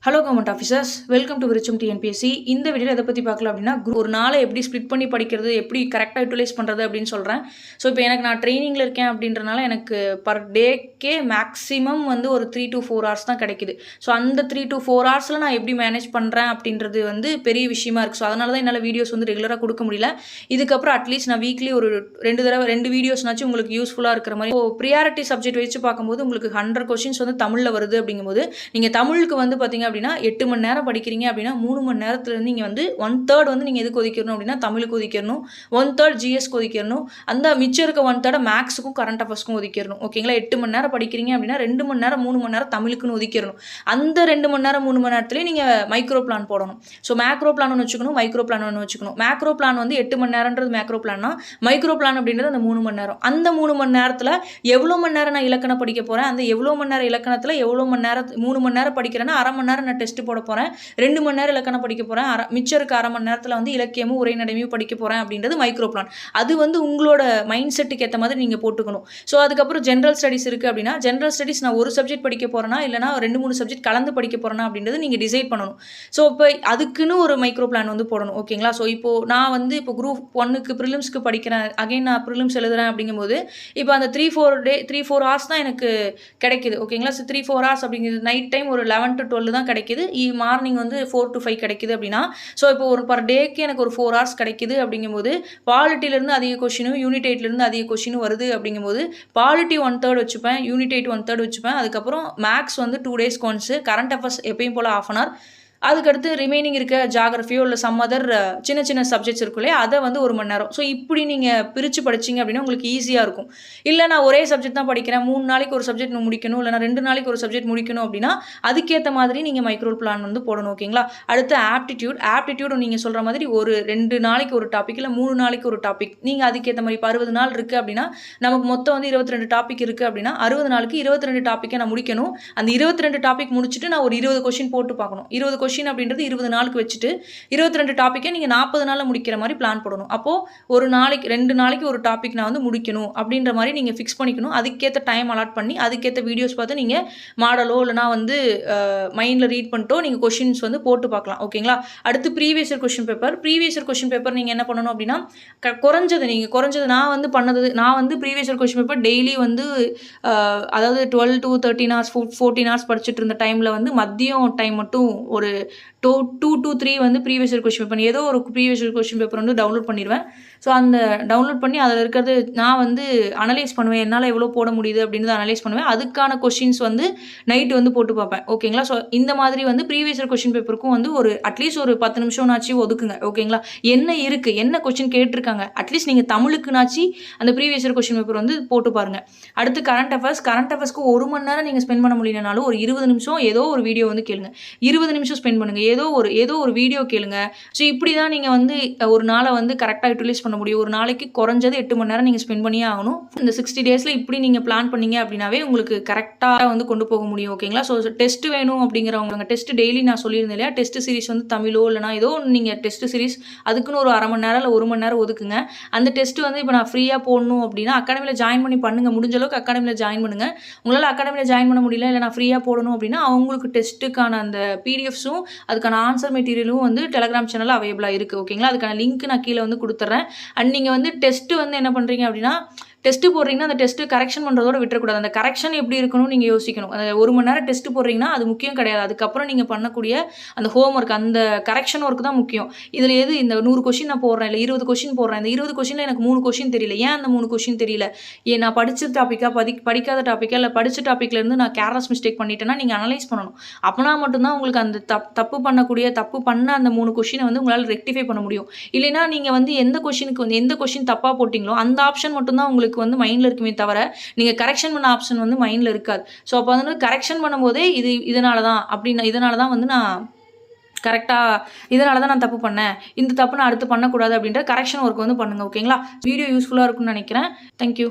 Hello government officers, welcome to Viruksham TNPSC. இந்த வீடியோவில் எதை பற்றி பார்க்கலாம் அப்படின்னா, ஒரு நாளை எப்படி ஸ்ப்ளிட் பண்ணி படிக்கிறது, எப்படி கரெக்டாக யூட்டிலைஸ் பண்ணுறது அப்படின்னு சொல்கிறேன். ஸோ இப்போ நான் ட்ரைனிங்கில் இருக்கேன் அப்படின்றனால எனக்கு பர் டேக்கே மேக்ஸிமம் ஒரு 3 to 4 hours தான் கிடைக்குது. ஸோ அந்த 3 to 4 hours நான் எப்படி மேனேஜ் பண்ணுறேன் அப்படின்றது பெரிய விஷயமா இருக்குது. ஸோ அதனால தான் என்னால் வீடியோஸ் ரெகுலராக கொடுக்க முடியல. இதுக்கப்புறம் அட்லீஸ்ட் நான் வீக்லி ஒரு 2 வீடியோஸ்னாச்சும் உங்களுக்கு யூஸ்ஃபுல்லாக இருக்கிற மாதிரி. ப்ரியாரிட்டி சப்ஜெக்ட் வச்சு பார்க்கும்போது உங்களுக்கு 100 கொஷின்ஸ் தமிழில் வருது அப்படிங்கும்போது, நீங்கள் தமிழுக்கு பார்த்தீங்க அப்படின்னா 8 மணி நேரம் படிக்கிறீங்க அப்படின்னா 3 மணி நேரத்துலேருந்து நீங்கள் 1/3 நீங்கள் எதுக்கு ஒதுக்கிடணும் அப்படின்னா தமிழுக்கு ஒதுக்கிடணும், 1/3 ஜிஎஸ்க்கு ஒதுக்கிடணும், அந்த மிச்சம் இருக்க 1/3 மேக்ஸுக்கும் கரண்ட் அஃபேர்ஸ்க்கும் ஒதுக்கிடணும். ஓகேங்களா? 8 மணி நேரம் படிக்கிறீங்க அப்படின்னா 2 மணி நேரம் 3 மணி நேரம் தமிழுக்குன்னு ஒதுக்கிடணும். அந்த 2 மணி நேரம் 3 மணி நேரத்துலேயே நீங்கள் மைக்ரோ பிளான் போடணும். ஸோ மேக்ரோ பிளான் ஒன்று வச்சுக்கணும், மைக்ரோ பிளான் ஒன்று வச்சுக்கணும். மேக்ரோ பிளான் 8 மணி நேரம்ன்றது மேக்ரோ பிளான்னா, மைக்ரோ பிளான் அப்படின்றது அந்த 3 மணி நேரம். அந்த 3 மணி நேரத்தில் எவ்வளோ மணி நேரம் நான் இலக்கணம் படிக்க போகிறேன், அந்த எவ்வளோ மணி நேரம் இலக்கணத்தில் எவ்வளோ மணி நேரம் 3 மணி நேரம் படிக்கிறேன்னா அரை மணி நேரம் நான் டெஸ்ட் போட போகிறேன், 2 மணி நேரம் இலக்கணம் படிக்க போகிறேன், மிச்சம் இருக்க அரை மணி நேரத்தில் இலக்கியமும் உரைநடைமையும் படிக்க போகிறேன் அப்படின்றது மைக்ரோ பிளான். அது உங்களோட மைண்ட் செட்டுக்கு ஏற்ற மாதிரி நீங்கள் போட்டுக்கணும். ஸோ அதுக்கப்புறம் ஜென்ரல் ஸ்டடீஸ் இருக்குது அப்படின்னா, ஜென்ரல் ஸ்டடீஸ் நான் ஒரு சப்ஜெக்ட் படிக்க போகிறேன்னா இல்லைனா 2-3 சப்ஜெக்ட் கலந்து படிக்க போகிறேன்னா அப்படின்றது நீங்கள் டிசைட் பண்ணணும். ஸோ இப்போ அதுக்குன்னு ஒரு மைக்ரோ பிளான் போடணும். ஓகேங்களா? ஸோ இப்போது நான் இப்போ குரூப் 1க்கு ப்ரிலிம்ஸ்க்கு படிக்கிறேன், அகைன் நான் ப்ரிலிம்ஸ் எழுதுறேன் அப்படிங்கும்போது இப்போ அந்த 3-4 hours தான் எனக்கு கிடைக்குது. ஓகேங்களா? ஸோ 3-4 hours அப்படிங்கிறது நைட் டைம் ஒரு 11 to 12 தான் கிடைக்குது, மார்னிங் 4 to 5 கிடைக்குது அப்படின்னா, ஸோ இப்போ ஒரு பர் டேக்கு எனக்கு ஒரு 4 hours கிடைக்குது அப்படிங்கும்போது, பாலிட்டிலேருந்து அதிக கொஷினும் யூனிட் 8லேருந்து அதிக கொஷினும் வருது அப்படிங்கும்போது, பாலிட்டி 1/3 வச்சுப்பேன், யூனிட் 8 1/3 வச்சுப்பேன். அதுக்கப்புறம் max 2 days once, current affairs எப்பயும் போல் 1/2 hour, அதுக்கடுத்து ரிமைனிங் இருக்க ஜாகிரஃபியோ இல்லை சம் அதர் சின்ன சின்ன சப்ஜெக்ட்ஸ் இருக்கும் இல்லையா, அதை 1 மணி நேரம். ஸோ இப்படி நீங்கள் பிரித்து படிச்சிங்க அப்படின்னா உங்களுக்கு ஈஸியாக இருக்கும். இல்லை நான் ஒரே சப்ஜெக்ட் தான் படிக்கிறேன், 3 நாளைக்கு ஒரு சப்ஜெக்ட் முடிக்கணும், இல்லைனா 2 நாளைக்கு ஒரு சப்ஜெக்ட் முடிக்கணும் அப்படின்னா அதுக்கேற்ற மாதிரி நீங்கள் மைக்ரோ பிளான் போடணும். ஓகேங்களா? அடுத்து ஆப்டிடியூட் நீங்கள் சொல்கிற மாதிரி ஒரு 2 நாளைக்கு ஒரு டாபிக் இல்லை 3 நாளைக்கு ஒரு டாபிக், நீங்கள் அதுக்கேற்ற மாதிரி இப்போ 60 நாள் இருக்குது அப்படின்னா நமக்கு மொத்தம் 22 டாபிக் இருக்குது அப்படின்னா 60 நாளுக்கு 22 டாப்பிக்கை நான் முடிக்கணும். அந்த 22 டாபிக் முடிச்சுட்டு நான் ஒரு 20 கொஷின் போட்டு பார்க்கணும். 20 கொஷின் அப்படின்றது 20 நாளுக்கு வச்சுட்டு 22 டாப்பிக்கை நீங்கள் 40 நாளில் முடிக்கிற மாதிரி பிளான் போடணும். அப்போது ஒரு நாளைக்கு 2 நாளைக்கு ஒரு டாபிக் நான் முடிக்கணும் அப்படின்ற மாதிரி நீங்கள் ஃபிக்ஸ் பண்ணிக்கணும். அதுக்கேற்ற டைம் அலாட் பண்ணி அதுக்கேற்ற வீடியோஸ் பார்த்து நீங்கள் மாடலோ இல்லைனா மைண்டில் ரீட் பண்ணிட்டோ நீங்கள் கொஷின்ஸ் போட்டு பார்க்கலாம். ஓகேங்களா? அடுத்து ப்ரீவியஸ் இயர் கொஷின் பேப்பர் நீங்கள் என்ன பண்ணணும் அப்படின்னா, குறைஞ்சது நான் பண்ணது, நான் previous year question paper daily அதாவது 12 to 13 hours 14 hours படிச்சுட்டு இருந்த டைமில் மதியம் டைம் மட்டும் ஒரு 2 to 3 previous year question paper, ஏதோ ஒரு previous year question paper download பண்ணிடுவேன். ஸோ அந்த டவுன்லோட் பண்ணி அதில் இருக்கிறது நான் அனலைஸ் பண்ணுவேன், என்னால் எவ்வளோ போட முடியுது அப்படின்றத அனலைஸ் பண்ணுவேன். அதுக்கான கொஷின்ஸ் நைட்டு போட்டு பார்ப்பேன். ஓகேங்களா? ஸோ இந்த மாதிரி ப்ரீவியஸ் இயர் கொஷின் பேப்பருக்கும் ஒரு அட்லீஸ்ட் ஒரு 10 நிமிஷம்னாச்சும் ஒதுக்குங்க. ஓகேங்களா? என்ன இருக்குது, என்ன கொஷின் கேட்டிருக்காங்க, அட்லீஸ்ட் நீங்கள் தமிழுக்குனாச்சு அந்த ப்ரீவியஸ் இயர் கொஷின் பேப்பர் போட்டு பாருங்கள். அடுத்து கரண்ட் அஃபேர்ஸ்க்கு 1 மணி நேரம் நீங்கள் ஸ்பெண்ட் பண்ண முடியலனாலும் ஒரு 20 நிமிஷம் ஏதோ ஒரு வீடியோ கேளுங்க. 20 நிமிஷம் ஸ்பெண்ட் பண்ணுங்கள், ஏதோ ஒரு வீடியோ கேளுங்க. ஸோ இப்படி தான் நீங்கள் ஒரு நாளை கரெக்டாக யூட்டிலைஸ் பண்ண முடியும். ஒரு நாளைக்கு குறைஞ்சது 8 மணி நேரம் நீங்கள் ஸ்பெண்ட் பண்ணியே ஆகணும். இந்த 60 டேஸில் இப்படி நீங்கள் பிளான் பண்ணீங்க அப்படின்னாவே உங்களுக்கு கரெக்டாக கொண்டு போக முடியும். ஓகேங்களா? ஸோ டெஸ்ட் வேணும் அப்படிங்கிறவங்க டெஸ்ட் டெய்லி நான் சொல்லியிருந்தேன் இல்லையா, டெஸ்ட் சீரிஸ் தமிழோ இல்லைனா ஏதோ நீங்கள் டெஸ்ட் சீரிஸ் அதுக்குன்னு ஒரு அரை மணி நேரம் இல்லை 1 மணி நேரம் ஒதுக்குங்க. அந்த டெஸ்ட் இப்போ நான் ஃப்ரீயாக போடணும் அப்படின்னா அகாடமியில் ஜாயின் பண்ணி பண்ணுங்கள். முடிஞ்ச அளவுக்கு அகாடமியில் ஜாயின் பண்ணுங்கள். உங்களால் அகாடமியில் ஜாயின் பண்ண முடியல, இல்லை நான் ஃப்ரீயாக போடணும் அப்படின்னா அவங்களுக்கு டெஸ்ட்டுக்கான அந்த பிடிஎஃப்ஸும் அதுக்கான ஆன்சர் மெட்டீரியலும் டெலகிராம் சேனலில் அவைலபிளாக இருக்குது. ஓகேங்களா? அதுக்கான லிங்க் நான் கீழே கொடுத்துட்றேன். அண்ட் நீங்கள் டெஸ்ட்டு என்ன பண்ணுறீங்க அப்படின்னா, டெஸ்ட்டு போடுறீங்கன்னா அந்த டெஸ்ட்டு கரெக்ஷன் பண்ணுறதோட விட்டுறக்கூடாது. அந்த கரெக்ஷன் எப்படி இருக்கணும் நீங்கள் யோசிக்கணும். அந்த 1 மணி நேரம் டெஸ்ட்டு போடுறீங்கன்னா அது முக்கியம் கிடையாது. அதுக்கப்புறம் நீங்கள் பண்ணக்கூடிய அந்த ஹோம் ஒர்க், அந்த கரெக்ஷன் ஒர்க் தான் முக்கியம். இதில் இந்த 100 கொஷின் நான் போடுறேன், இல்லை 20 கொஷின் போடுறேன், இந்த 20 கொஷினில் எனக்கு 3 கொஷின் தெரியல. ஏன் அந்த 3 கொஷின் தெரியல? நான் படித்த டாப்பிக்கா படிக்காத டாப்பிக்கா, இல்லை படித்த டாப்பிக்லேருந்து நான் கேர்லெஸ் மிஸ்டேக் பண்ணிட்டேன்னா நீங்கள் அனலைஸ் பண்ணணும். அப்போனா மட்டும்தான் உங்களுக்கு அந்த தப்பு பண்ண அந்த 3 கொஷினை உங்களால் ரெக்டிஃபை பண்ண முடியும். இல்லைனா நீங்கள் எந்த கொஷினுக்கு எந்த கொஷின் தப்பாக போட்டிங்களோ அந்த ஆப்ஷன் மட்டும்தான் உங்களுக்கு மைண்டில் இருக்குமே தவிர நீங்கள் கரெக்ஷன் பண்ண ஆப்ஷன் மைண்டில் இருக்காது. ஸோ அப்போ கரெக்ஷன் பண்ணும்போதே இதனால தான் நான் கரெக்டாக, இதனால தான் நான் தப்பு பண்ணேன், இந்த தப்பு நான் அடுத்து பண்ணக்கூடாது அப்படின்ற கரெக்ஷன் ஒர்க் பண்ணுங்கள். ஓகேங்களா? வீடியோ யூஸ்ஃபுல்லாக இருக்கும்னு நினைக்கிறேன். தேங்க்யூ.